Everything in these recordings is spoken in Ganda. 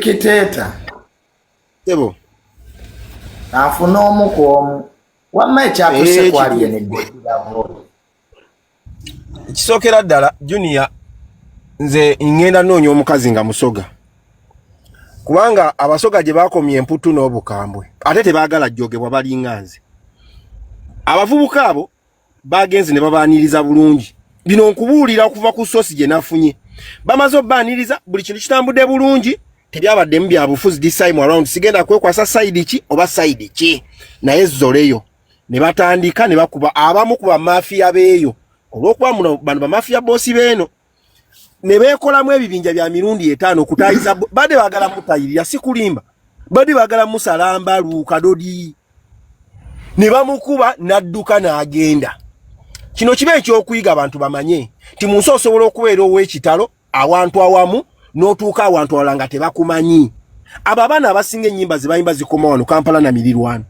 Dikiteta. Ebo. Afuna omu ku omu. Wamma ekyatuse kwaliye ne ddala. Kisookera ddala Junior nze ngenda noonya omukazi nga musoga. Kubanga abasoga gye bakomye emputu n'obukambwe ate tebaagala jjogebwa balinganze. Abavubuka abo bagenze ne babaaniriza bulungi. Bino nkubuulira okuva ku sosi gye nafunye. Bamaze obbaaniriza buli kintu kitambudde bulungi. Tebyabaddemu bya bufuzi this time around. Sigenda kwekwasa side ki oba side ki. Naye zoleyo. Ne batandika ne bakuba abamu kuba mafia beeyo. Olwokuba muno bano ba mafia bossi beeno. Ne beekolamu ebibinja bya mirundi 5 okutayiza bade bagala mutayirira sikulimba. Bade bagala musalamba lukadodi. Ne bamukuba nadduka n'agenda. Kino kibe ekyokuyiga abantu bamanye. Ti munsi osobola okubeera ow'ekitalo awantu awamu n'otuuka awantu awalanga tebakumanyi. Abo abaana abasinga ennyimba ze bayimba zikoma wano Kampala na Mirirwano.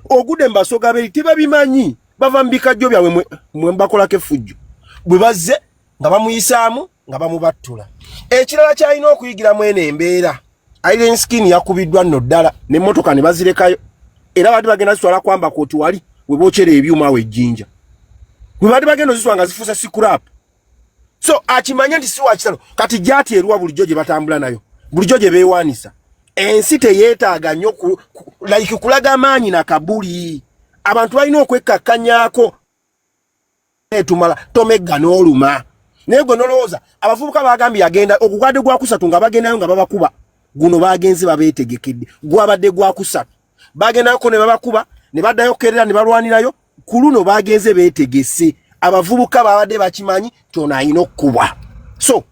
Ogude mbasoga beri tebabimanyi. Bava mu bikajjo byabwe mwe mbakolako effujjo. Bwe bazze nga bamuyisaamu nga bamubattula. Ekirala kyalina okuyigiramu eno embeera. Iron Skin yakubiddwa nno ddala n'emmotoka ne bazirekayo. Era bati bagenda zitwala kwamba kooti wali we bookera ebyuma we ejjinja. Bwe bati bagenda zitwala nga zifuusa scrap. So akimanya nti si wa kitalo kati gyati eruwa bulijjo gye batambula nayo. Bulijjo gye beewaanisa. Ensi teyeetaaga nnyo like kulaga amaanyi na kabuli. Abantu balina okwekkakkanyako etumala tomegga n'oluma. Naye gwe nolowooza abavubuka bagambye agenda ogukwadde gwa kusatu nga bagendayo nga babakuba. Guno bagenzi babeetegekedde. Gwabadde gwa kusatu. Bagendayoko ne babakuba ne baddayo kerera ne balwanirayo. Ku luno bagenze beetegese. Abavubuka babadde bakimanyi kyona ayina okkubwa. So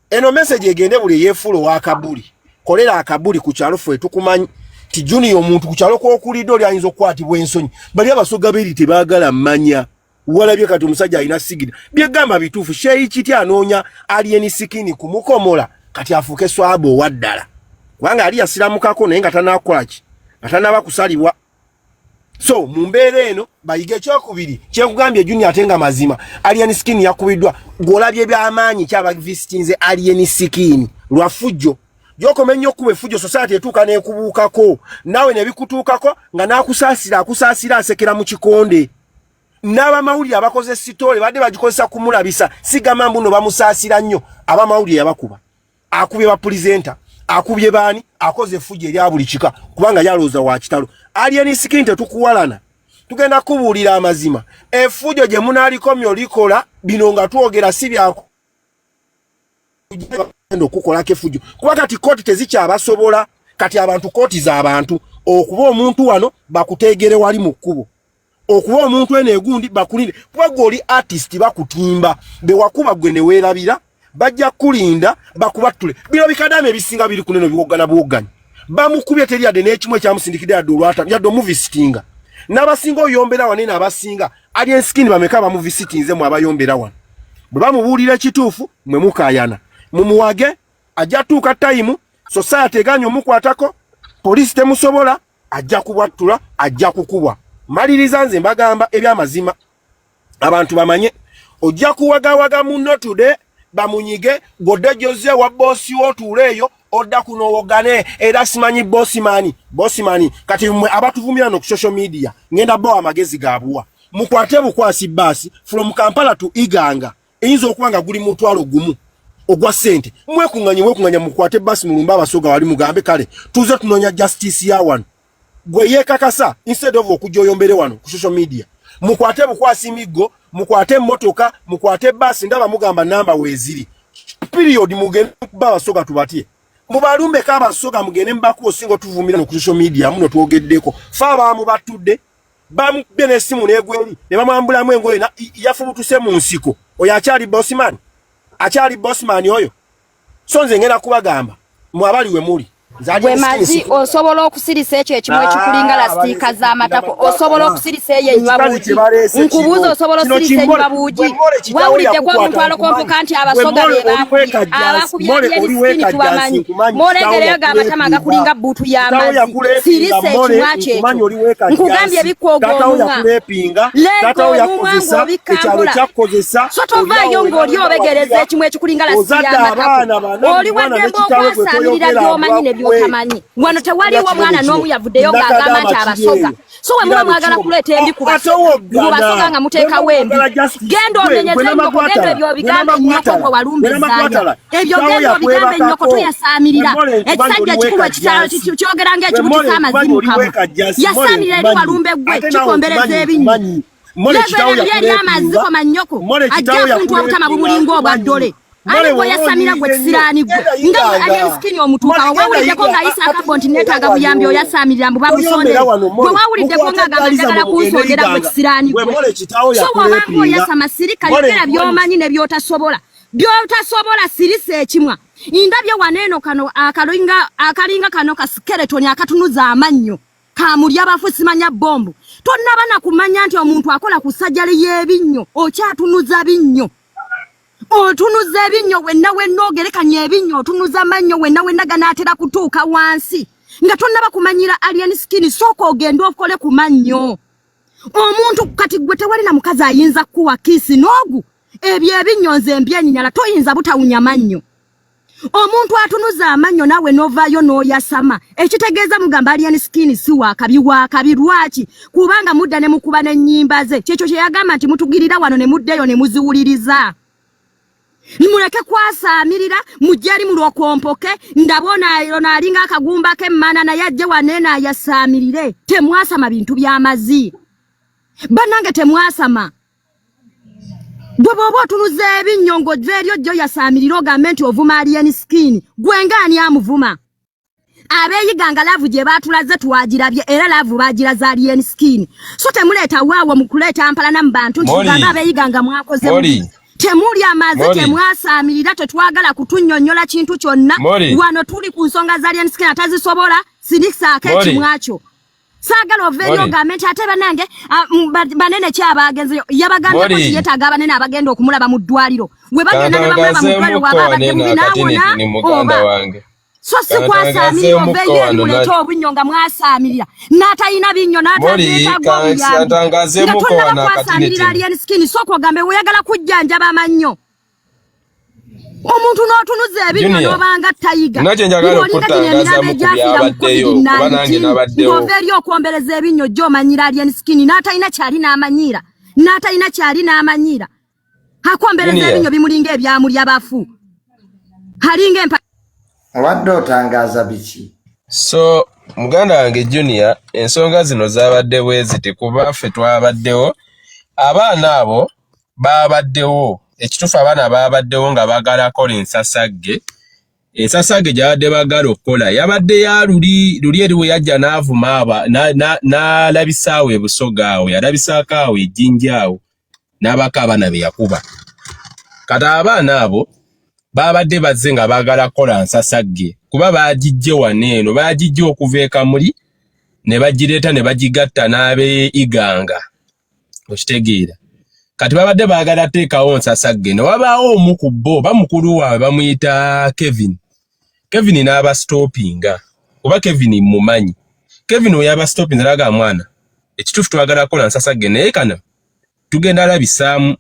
eno message egende buli yeefulo wa kabuli. Kolera akabuli ku kyalo ffe tukumanyi ti Junior omuntu ku kyalo kw'okulidde oli ayinza okukwatibwa ensonyi. Bali abasoga beeri tebaagala mmanya. Walabye kati omusajja alina sigida. Byegamba bituufu sheeyi kiti anoonya Alien Skin kumukomola kati afuuke swabo waddala. Kubanga ali yasiramukako naye nga tanaakola ki? Nga tanaaba kusalibwa. So mu mbeera eno bayige ekyokubiri kyekugambye Junior atenga mazima. Alien Skin yakubiddwa. Gw'olabye by'amaanyi kyaba visitinze Alien Skin lwafujjo. Jokomenya okuba effujjo society etuuka n'ekubuukako. Nawe ne bikutuukako nga n'akusaasira asekera mu kikonde. N'abamawulire abakoze sitole badde bagikozesa kumulabisa sigamba mbuno bamusaasira nnyo abamawulire yabakuba. Akubye ba presenter, akubye baani, akoze effujjo erya buli kika kubanga yalooza wa kitalo. Alien Skin tetukuwalana. Tugenda kubuulira amazima. Effujjo gye munalikomyo likola bino nga twogera si byako. Okukola kefujo kuba kati kooti tezikyabasobola kati abantu kooti za abantu okuba omuntu wano bakuteegere wali mu kkubo okuba omuntu ene egundi bakulinde kuba goli artist bakutimba be wakuba gwe ne weerabira bajja kulinda bakubattule bino bikadame ebisinga biri kuneno biwogana bwoganya bamukubye teri yadde n'ekimwe kyamusindikidde yadde olwata yadde omuvisitinga n'abasinga oyombera wano n'abasinga Alien Skin bameka bamuvisitinze mu abayombera wano bwe bamubuulira ekituufu mwe mukaayana mumuwage ajja tuuka time society eganya omukwatako police temusobola ajja kubwattula ajja kukubwa maliriza nze mbagamba ebyamazima abantu bamanye ojja kuwagawaga munno today bamunyige godde Jose wa bossi otuleeyo odda kuno wogane era simanyi bossman kati mwe abatuvumira no ku social media ngenda bo amagezi gabuwa mukwate bukwasi basi from Kampala to Iganga eyinza okuwanga guli mutwalo gumu ogwa sente mwekunganya mukwate basi mulumba abasoga wali mugambe kale tuze tunonya justice ya wano gwe yekakasa instead of okujoyombere wano ku social media mukwate bukwasi migo mukwate motoka mukwate basi ndaba mugamba namba weziri period mugende kuba abasoga tubatie mubalumbe ka abasoga mugende mbaku osingo tuvumira no ku social media muno twogeddeko fa baamu batudde bamu bene simu negweri ne bamwambulamu engoye na yafubutuse mu nsiko oyo akyali bossman oyo so nze ngenda kubagamba mwabali we muli gwe mazi osobola okusirisa ekyo ekimwe ekikulinga lastika z'amatako osobola okusirisa eyo enywa buugi nkubuuza osobola okusirisa enywa buugi wawulidde kwa omuntu alokonvuka nti abasoga be abakubye Alien Skin tubamanyi molegereyo g'amatama agakulinga buutu y'amazzi sirisa ekimwa kyekyo nkugambye ebikwoga omumwa leega omumwa ng'obikkambula so tovaayo ng'oli obegereza ekimwe ekikulinga lastika y'amatako oli waddemba okwasamirira by'omanyi ne byotamanyi wano tewaliwo mwana n'omu yavuddeyo ng'agamba nti abasoga so we muba mwagala kuleeta embi ku basoga nga muteekawo embi genda omenyeze ennyoko genda ebyo bigambo ennyoko gwe walumbizaayo ebyo genda obigambo ennyoko toyasaamirira ekisajja ekikulu ekitalo kyogera ng'ekibutisa amazimu kabo yasaamirira eri walumbe gwe kikombereza ebinnya eri amaziko mannyoko ajja kuntu obutama bumulinga obwaddole ali gwe yasamira gwe kisiraani gwe nga alyensikini omutuukawo wawuliddeko ng'ayisa akabo nti neetaaga buyambi oyasamirira mbu babusondere gwe wawuliddeko ng'agamba njagala kunsondera gwe kisiraani gwe so wabanga oyasama sirika yogera by'omanyi ne by'otasobola sirisa ekimwa indabye waneeno kano akalinga kano ka skeletoni akatunuza amannyo kamulya bafu simanya bombu tonnaba na kumanya nti omuntu akola ku sajjale y'ebinnyo okyatunuza binnyo otunuza ebinnyo wenna ogerekanya ebinnyo otunuza mannyo wenna ganaatera kutuuka wansi nga tonnaba kumanyira alien skin sooka ogenda okole ku mannyo omuntu kati gwe tewali na mukazi ayinza kuwa kiisi n'ogu ebyo ebinnyo nze mbyenyinyala toyinza butawunya mannyo omuntu atunuza amannyo nawe novaayo n'oyasama ekitegeeza mugamba alien skin si waakabi lwaki kubanga mudda ne mukuba n'ennyimba ze kyekyo kye yagamba nti mutugirira wano ne muddeyo ne muziwuliriza nimuleke kwasaamirira mujje ali mulwokompoke ndabona alinga akagumba k'emmana naye ajje waneeno ayasaamirire temwasama bintu by'amazi bannange temwasama gwe bw'oba otunuza ebinnyo ng'ojja eri ojja oyasaamirira ogambe nti ovuma alien skin gwe ngaani amuvuma abeeyiganga laavu gye baatulaze twagirabye era laavu baagiraza alien skin so temuleeta waawo mu kuleeta mpalana mu bantu nti tugamba abeeyiganga mwakoze temuli amaze temwasaamirira tetwagala kutunnyonnyola kintu kyonna wano tuli ku nsonga za alien skin atazisobola sinisaako ekimwakyo saagala oveeyo ogambe nti ate banange banene kyabagenzeyo yabagambako nti yeetaaga abanene abagenda okumulaba mu ddwaliro we bagenda ne bamulaba mu ddwaliro bw'aba abadde mubi naawona oba so si kwasaamirira oveeyo eri muleete obunnyo nga mwasaamirira n'atalina binnyo n'atateetagwa obuyambi nga tonnaba kwasaamirira alien skin sooka ogambe weeyagala kujjanjaba amannyo omuntu n'otunuza ebinnyo n'obanga tayiga ng'olinga gino emirembe egyafiira mu COVID-19 ng'ova eri okwombereza ebinnyo jjo omanyira alien skin n'atalina kyali n'amanyiira akwombereza ebinnyo bimulinga ebyamulya bafu alinga wadde otangaaza biki so muganda wange Junior ensonga zino zaabadde bwe ziti kuba ffe twabaddewo abaana abo baabaddewo ekitufu abaana baabaddewo nga baagala kola ensasagge gy'abadde baagala okukola yabadde ya luli eri we yajja n'avuma n'alabisaawo ebusoga awo yalabisaako awo ejjinja awo n'abako abaana be yakuba kati abaana abo baabadde bazze nga baagala kola nsasagge kuba baagijje waneeno baagijje okuva ekamuli ne bagireeta ne bagigatta n'abeeyiganga okitegeera kati babadde baagala teekawo nsasagge ne wabaawo omu ku bo bamukulu waabwe bamuyita Kevin n'abasitoopinga kuba Kevin mumanyi Kevin oyo abasitoopinga n'aga mwana ekituufu twagala kola nsasagge naye kana tugenda labisaamu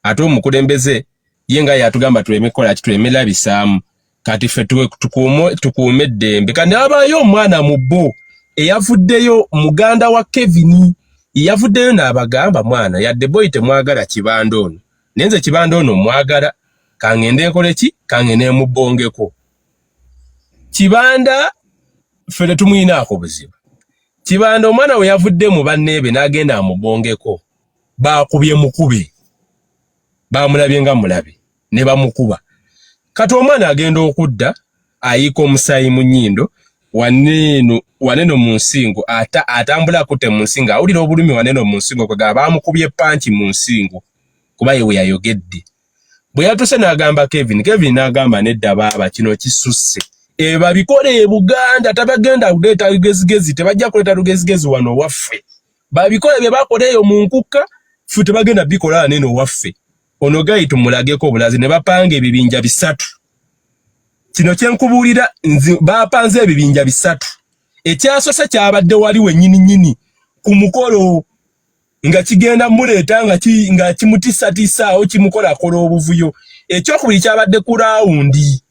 ate omukulembeze ye nga yatugamba tulemekola kituleme bisaamu kati ffe tukuume eddembe kandi abaayo omwana mu bo eyavuddeyo muganda wa Kevin yavuddeyo n'abagamba mwana yadde boyi temwagala kibanda ono naye nze kibanda ono mwagala kangende nkole ki kangende mubbongeko kibanda ffe tetumuyinaako buzibu kibanda omwana we yavudde mu banneebe n'agenda amubbongeko baakubye mukube baamulabye nga mulabe ne bamukuba kati omwana agenda okudda ayiika omusaayi mu nnyindo waneeno mu nsingo atambula akutte mu nsingo awulira obulumi waneeno mu nsingo kwegaba baamukubye panki mu nsingo kuba ye we yayogedde bwe yatuuse n'agamba Kevin n'agamba nedda baaba kino kisusse babikole e Buganda tabagenda kuleeta lugezigezi tebajja kuleeta lugezigezi wano waffe babikole bye bakola eyo mu nkukka ffe tebagenda bikola waneeno waffe ono gayi tumulageko obulazi ne bapanga ebibinja 3 kino kyenkubuulira bapanze ebibinja 3 ekyasose kyabadde wali wennyini ku mukolo nga kigenda muleeta nga kimutiisatiisaawo kimukolakola obuvuyo ekyokubiri kyabadde ku laawundi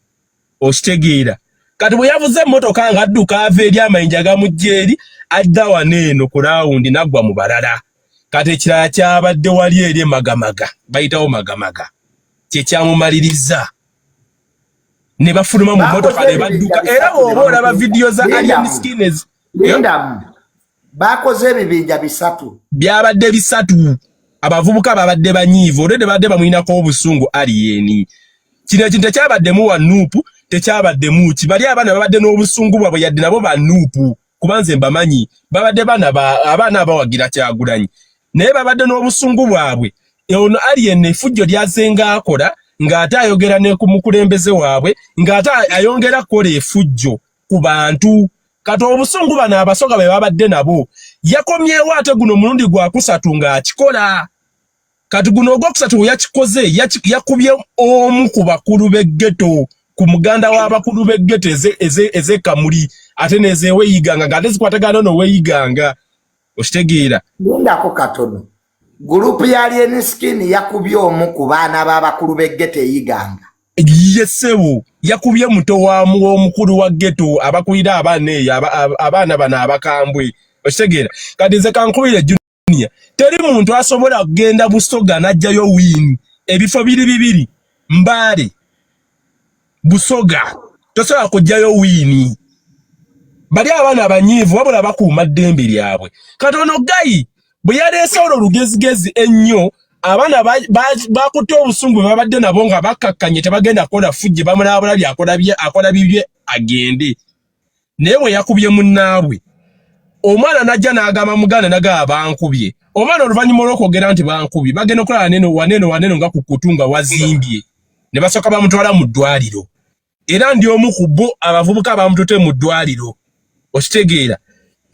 okitegeera kati bwe yavuze emmotoka nga adduka ava eri amayinja gamujjeeri adda waneeno ku laawundi naggwa mu balala. Kati ekirala kyabadde wali eri magamaga bayitawo magamaga kye kyamumaliriza ne bafuluma mu mmotoka ne badduka era bw'oba olaba vidiyo za Alien Skinheads bakoze ebibinja bisatu byabadde bisatu abavubuka babadde banyiivu olwedde badde bamuyinako obusungu Alien kino ekintu tekyabaddemu wa nuupu tekyabaddemu ki bali abaana babadde n'obusungu bwabwe yadde nabo ba nuupu kubanze mbamanyi babadde abaana abawagira Kyagulanyi naye babadde n'obusungu bwabwe ono Alien efujjo lyazenga akola ng'ate ayogera ne ku mukulembeze waabwe ng'ate ayongera kukola efujjo ku bantu kati obusungu bano abasoga be babadde nabo yakomyewo ate guno mulundi gwa kusatu ng'akikola kati guno ogwokusatu yakikoze yakubye omu ku bakulu b'eggeto ku muganda w'abakulu b'eggeto ez'ekamuli ate n'ezeweeyiganga ng'ate zikwatagana n'oweeyiganga okitegeera lindako katono gurupu ya Alien Skin yakubye omu ku baana b'abakulu b'eggeto eyiganga yesebo yakubye muto waamu w'omukulu wa ggeto abakulira abaana bano abakambwe okitegeera kati nze kankubire Junior teri muntu asobola kugenda Busoga n'ajjayo wiini ebifo bibiri Mbale Busoga tosobola kujjayo wiini bali abaana abanyiivu wabula bakuuma ddembe lyabwe kati ono Gayi bwe yaleese olwo lugezigezi ennyo abaana bakutte obusungu babadde nabo nga bakakkanye tebagenda kukola fujje bamulabula akola bibye agende naye bwe yakubye munnaabwe omwana najja n'agamba muganda nagaba bankubye omwana oluvannyuma olw'okwogera nti bankubye bagenda okulaba waneeno nga ku kutu nga wazimbye ne basooka bamutwala mu ddwaliro era ndi omu ku bo abavubuka bamututte mu ddwaliro okitegeera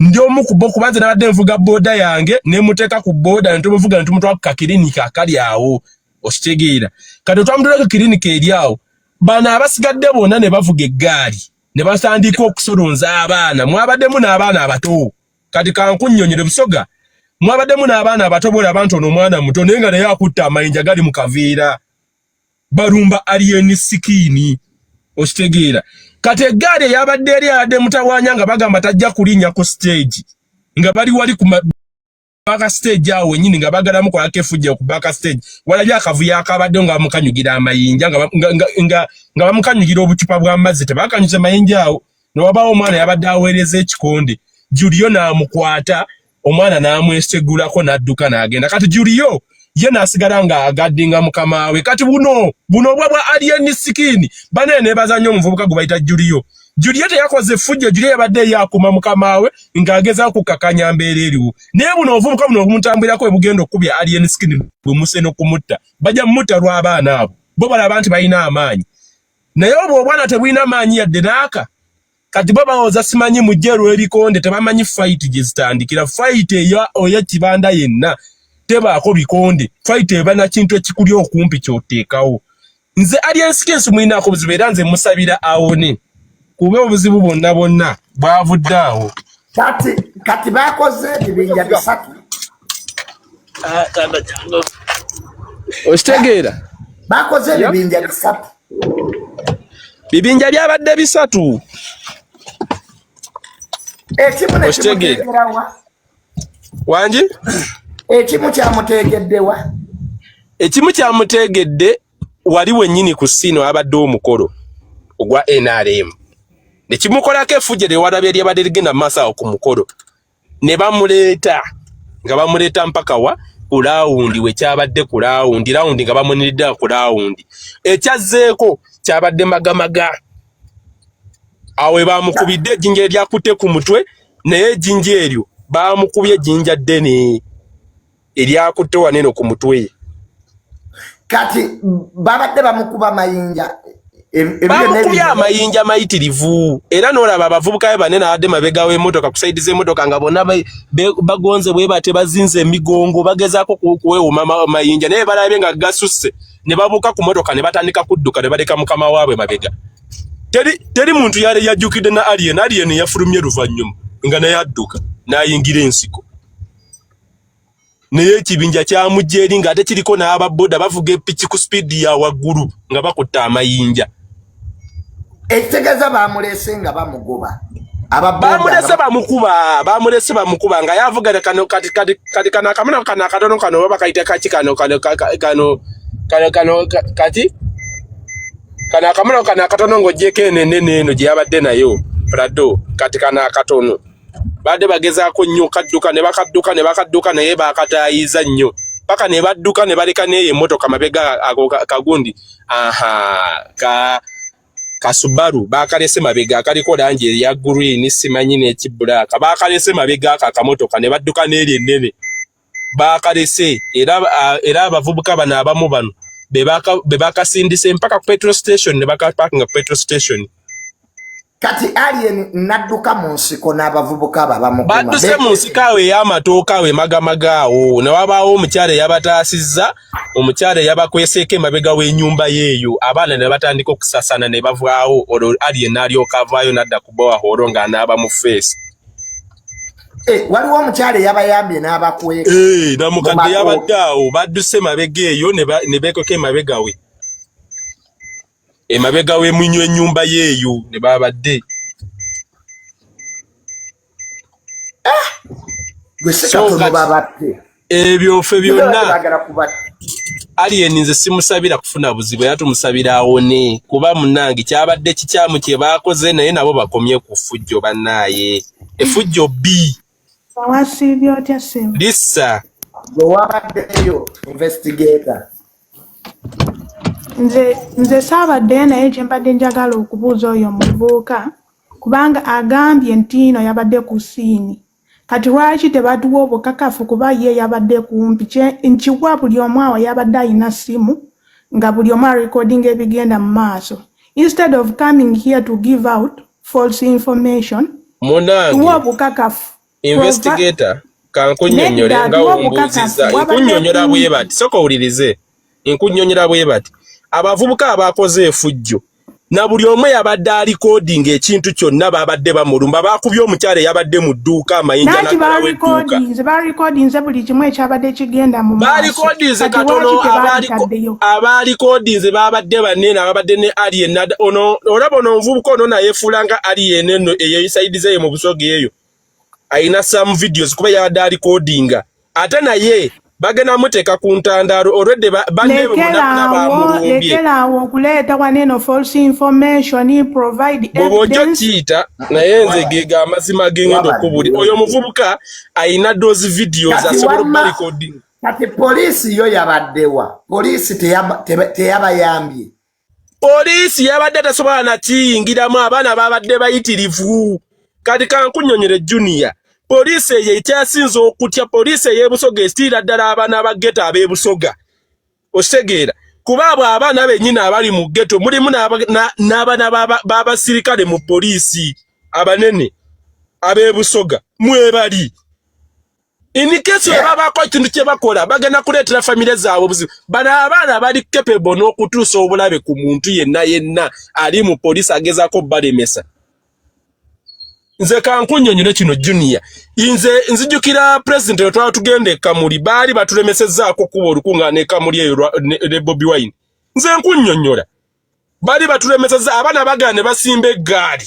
ndi omu ku bo kubanze nabadde nvuga booda yange ne muteeka ku booda ne tumuvuga ne tumutwala ku kakilinika akali awo okitegeera kati twamutwala ku kilinika eri awo bano abasigadde bonna ne bavuga eggaali ne basandika okusolonza abaana mwabaddemu n'abaana abato kati kankunnyonnyere Busoga mwabaddemu n'abaana abato bolaba nti ono omwana muto naye nga naye akutte amayinja gali mu kaveera balumba Alien Skin okitegeera kati eggaali eyabadde eri abadde mutawaanya nga bagamba tajja kulinnya ku stage nga bali wali ku baka stage awo wennyini nga bagalamu kwako efujja ku baka stage walabye akavuyo akabadde nga bamukanyugira amayinja nga bamukanyugira obucupa bw'amazzi tebakanyuze mayinja awo ne wabaawo omwana yabadde aweereza ekikonde Julio n'amukwata omwana n'amwesegulako n'adduka n'agenda kati Julio ye nasigala nga agadde nga mukama we kati buno bwa Alien Skin banene bazanyo omuvubuka gubayita Julio teyakoze fujje Julio yabadde yakuma mukama we ng'ageza kukakanya mbeera eriwo naye buno ovubuka buno obumutambulirako ebugenda okubya Alien Skin bwe museno kumutta bajja mutta lw'abaana abo bo balaba nti balina amaanyi naye obwo obwana tebulina amaanyi yadde naaka kati bo bawoza simanyi mujjeru ebikonde tebamanyi fight gye zitandikira fight eya kibanda yenna tebaako bikonde fight ebana kintu ekikuli okumpi kyoteekawo nze Alien Skin mwinaako obuzibu era nze musabira awone kuba obuzibu bonna bwavudde awo kati bakoze ebibinja bisatu okitegeera bakoze ebibinja bisatu bibinja byabadde bisatu ekimu nekimuteekerawa wangi ekimu kyamuteekeddewa ekimu kyamuteegedde wali wennyini ku ssiino abadde omukolo ogwa NRM ne kimukolako efujje lewalabye lyabadde ligenda mu maaso awo ku mukolo ne bamuleeta nga bamuleeta mpaka wa ku laawundi we kyabadde ku laawundi nga bamuniridde ku laawundi ekyazzeeko kyabadde magamaga awe bamukubidde ejjinja eryakutte ku mutwe naye ejjinja eryo bamukubye ejjinja ddene eryakutte waneeno ku mutwe kati babadde bamukuba mayinja bamukubye amayinja mayitirivu era n'olaba abavubuka be banene abadde mabega w'emmotoka ku sayidi z'emmotoka nga bonna bagonze bwe bate bazinze emigongo bagezaako kuweewuma mayinja naye balabye nga gasusse ne babuuka ku mmotoka ne batandika kudduka ne baleka mukama waabwe mabega teri muntu yajjukidde na Alien yafulumye luvannyuma nga naye adduka n'ayingira ensiko naye ekibinja kyamujja eri ng'ate kiriko n'ababboda bavuga epiki ku sipiidi ya waggulu nga bakutte amayinja Ekitegeeza bamulese nga bamugoba. Bamulese bamukuba nga yavuga kano kati kana kamuna kana katono kano baba kaita kati kano kati kana kamuna kana katono ngojeke nene no gyabadde nayo prado kati kana katono bade bageza ko nnyo kadduka ne bakadduka naye bakatayiza nnyo paka ne badduka ne baleka ne emotoka mabega kagundi Kasubaru bakalese mabega akaliko langi ya green simanyi ne kibulaka bakalese mabega akamotoka ne badduka n'eri ennene bakalese era abavubuka bano abamu bano bebakasindise mpaka petrol station ne bakaparkinga petrol station kati alien nadduka mu nsiko n'abavubuka babamukuma badduse mu nsikawe y'amatooka we magamagaawo ne wabaawo omukyala yabatasizza omukyala yabakweseeko emabega w'ennyumba yeeyo abaana ne batandika okusasana ne bavaawo olwo alien n'alyoka avaayo n'adda ku bowaholo ng'anaaba mu feesi waliwo omukyala yabayambye n'abakweka namukadde yabadde awo badduse mabega eyo ne beekoko emabega we emabega we munywa ennyumba yeeyo ne babadde ebyofe byonna alien nze simusabira kufuna buzibu era tumusabira awone kuba munange kyabadde kikyamu kye baakoze naye nabo bakomye ku ffujjo bannaaye effujjo B lisa wabaddeyo investigator nze saabadde naye kyembadde njagala okubuuza oyo muvubuka kubanga agambye nti ino yabadde ku siini kati lwaki tebatuwa obukakafu kuba ye yabadde kumpi nkiwa buli omu awo yabadde alina simu nga buli omu arecordinga ebigenda mu maaso instead of coming here to give out false information tuwa obukakafu investigator kankunyonyole nga ombuuziza nkunyonyola bwe bati soko owulirize nkunyonyola bwe bati abavubuka abakoze effujjo na buli omu yabadde alikodinga ekintu kyonna babadde bamulumba bakubye omukyala yabadde mu dduuka amayinja balikodinze buli kimu ekyabadde kigenda mu balikodinze katono abalikodinze babadde banene ababadde ne alien ono olaba ono omuvubuka ono nayefuula nga alien eno eyo isaidize ye mu busoga eyo ayina some videos kuba yabadde alikodinga ate naye bagena muteka ku ntandaro already bande lekerawo okuleeta waneno false information provide evidence kiita naye nze gega amazima gengendo okubuli oyo muvubuka ayina those videos asobola okubarecording kati poliisi yo yabaddewa poliisi teyabayambye poliisi yabadde tasobola nakiyingiramu abaana babadde bayitirivu kati kankunyonyere junior poliisi eyo ekyasinze okutya poliisi ey'ebusoga esitiira ddala abaana ba ghetto ab'ebusoga okitegeera kuba abo abaana bennyini abali mu ghetto mulimu n'abaana b'abasirikale mu poliisi abanene ab'ebusoga mwebali inikesi babako ekintu kye bakola bagenda kuleetera famire zaabwe obuzibu bano abaana bali capable n'okutuusa obulabe ku muntu yenna ali mu poliisi agezaako balemesa nze kankunyonyole kino junior nzijukira president otwala tugende e Kamuli baali batulemesezzaako kuba olukuŋŋaana e Kamuli eyo ne Bobi Wine nze nkunyonyola baali batulemesezza abaana bagala ne basimba eggaali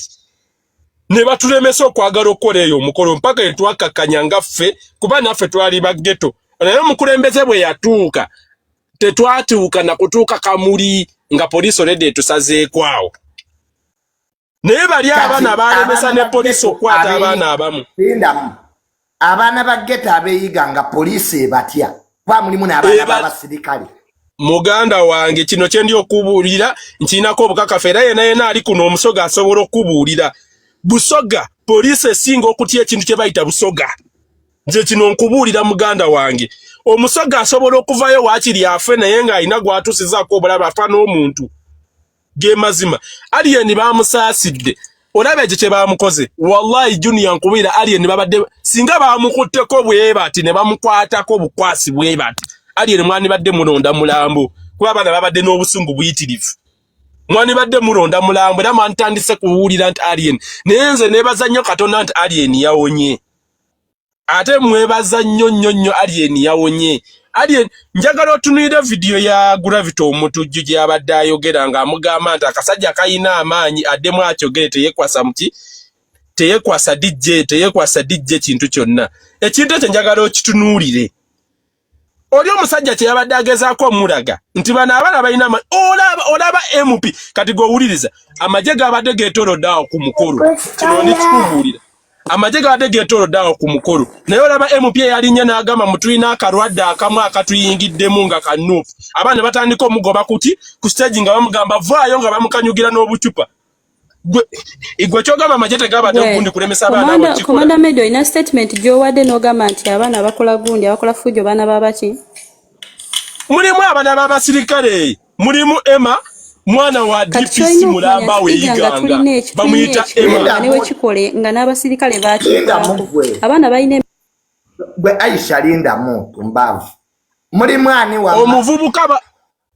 ne batulemesa okwagala okukola eyo omukolo mpaka etwakakkanya nga ffe kuba naffe twali baggeto naye omukulembeze bwe yatuuka tetwatuuka na kutuuka Kamuli nga poliisi olede etusazeeko awo naye bali abaana balemesa ne poliisi okwata abaana abamu abaana ba ghetto abeeyiga nga poliisi ebatya kuba mulimu n'abaana b'abasirikale muganda wange kino kye ndi okubuulira nkirinako obukakafu era yenna ali kuno omusoga asobola okubuulira busoga poliisi esinga okutya ekintu kye bayita busoga nze kino nkubuulira muganda wange omusoga asobola okuvayo waakiri afe naye ng'alina gwatuusizaako obulabe afa n'omuntu ge mazima alien bamusaasidde olaba ekyo kye bamukoze wallahi junior nkubira alien babadde singa bamukutteko bwe bati ne bamukwatako bukwasi bwe bati alien mwani badde mulonda mulambo kuba abana babadde n'obusungu buyitirivu mwani badde mulonda mulambo era mwantandise kuwulira nti alien naye nze neebaza nnyo Katonda nti alien yawonye ate mwebaza nnyo alien yawonye ali njagala otunulira video ya Gravity omutujju gye abadde ayogera nga amugamba nti akasajja kayina amaanyi addemu akyogere teyekwasa DJ kintu kyonna. Ekintu ekyo njagala okitunuulire. Oli omusajja kye yabadde agezaako omulaga nti bano abaana balina olaba MP kati gowuliriza amagye gabadde geetoolodde awo ku mukolo kino nikikubuulira amagye gabadde geetoolodde awo ku mukolo naye olaba MP yalinnya n'agamba mutulina akarwadde akamu akatuyingiddemu nga kanuufu abaana batandika omugoba ku stage nga bamugamba vaayo nga bamukanyugira n'obucupa gwe kyogamba amagye tegabadde ogundi kulemesa abaana abo kikola. Komanda Medo ina statement gy'owadde n'ogamba nti abaana bakola gundi abakola fujo baana babaki mulimu abaana b'abasirikale mulimu Emma mwana wa DPC mulamba we iganga bamuyita Emma ne wekikole nga n'abasirikale bakikwako abaana balina gwe Aisha linda muntu mbavu mulimu ani wa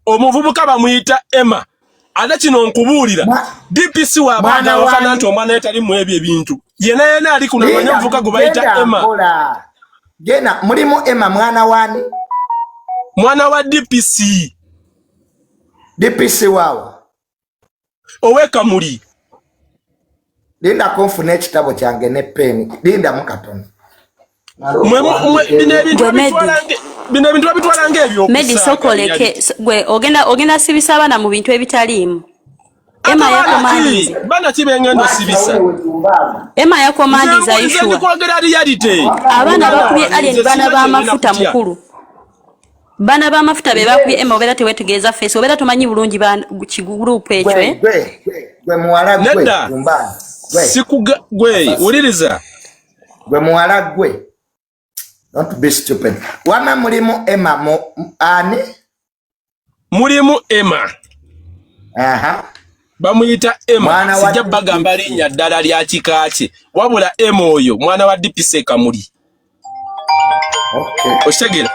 omuvubuka bamuyita Emma ate kino nkubuulira DPC w'abaana wafana nti omwana yetali mu ebyo ebintu yena ali kuno manya omuvubuka gwe bayita Emma gena mulimu Emma mwana wani mwana wa DPC wawa oweka muli linda konfune ekitabo kyange ne peni linda mukatono bino ebintu babitwala ng'ebyo Medi sokoleke gwe ogenda sibisa abaana mu bintu ebitaliimu Emma yakomandiza bana kibengendo sibisa Emma yakomandiza issue abaana bakubye alien bana b'amafuta mukulu bana b'amafuta be bakubye Emma obera tewetegeeza face obera tomanyi bulungi kigroup ekyo gwe muwala gwe sikuga gwe uliriza gwe muwala gwe not be stupid wama mulimu Emma ani mulimu Emma bamuyita Emma sijja bagamba linnya ddala lya kikaaki wabula Emma oyo mwana wa DPC Kamuli oshegera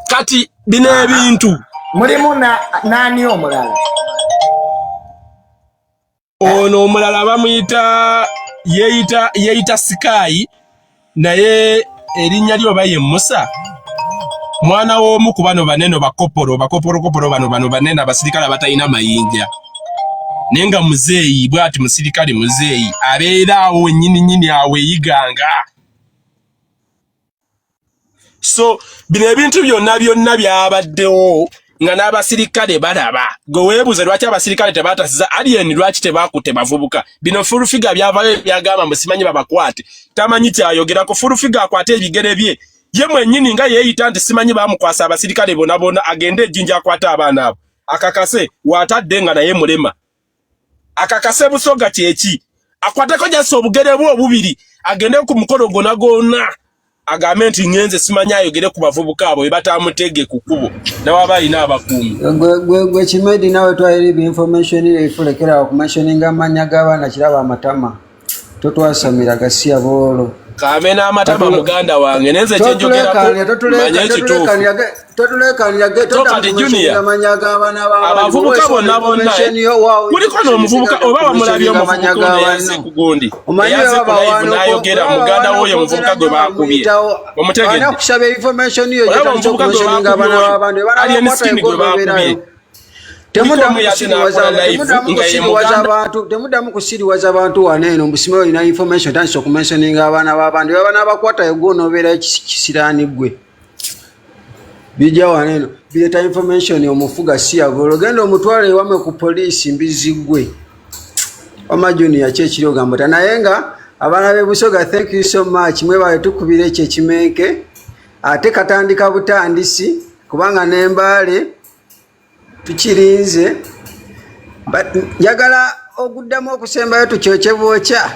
kati bino ebintu mulimu nani omulala ono omulala bamuyita yeeyita Sky naye erinnya lyo baye Musa mwana w'omu ku bano banene bakopolo bano banene abasirikale abatalina mayinja naye nga muzeeyi bw'ati musirikale muzeeyi abeera awo nnyini awo eyiganga so bino ebintu byonna byabaddewo nga n'abasirikale balaba gwe weebuuze lwaki abasirikale tebaatasiza alien lwaki tebakutte bavubuka bino fulufiga byavayo byagamba musimanyi babakwate tamanyi kyayogerako fulufiga akwate ebigere bye ye mwennyini nga yeeyita nti simanyi bamukwasa abasirikale bonabona agende ejjinja akwate abaana abo akakase waatadde nga naye mulema akakase busoga kyeki akwateko jasa obugere bwe obubiri agende ku mukolo gona agambe nti ngenze simanyi ayogere ku bavubuka abo bebatamutege ku kkubo nawaba alina abakuumi gwe Kimedi nawe twalira information efulekera okumentioninga amanya g'abaana kiraba amatama totwasamira gasiya boolo kame n'amatama muganda wange nenze kyenjogerako manya ekituufu abavubuka bonna kuliko n'omuvubuka oba wamulabye omuvubuka ono yaze ku gundi eyaze ku live n'ayogera muganda w'oyo omuvubuka gwe baakubye omutegedde olaba omuvubuka gwe baakubye ali emiskin gwe baakubye temudamu kusiriwaza abantu waneeno mbusimeyo ina information tandisa okumentioninga abaana b'abantu abaana abakwata yegona obeera kisiraani gwe bijja waneeno bireeta information omufuga siyabula ogenda omutwala ewame ku poliisi mbizigwe wama junior kyekiri ogamba naye nga abaana b'ebusoga thank you so much mwebale tukubira ekyo ekimenke ate katandika butandisi kubanga n'embaale tukirinze njagala oguddamu okusembayo tukyokye bwokya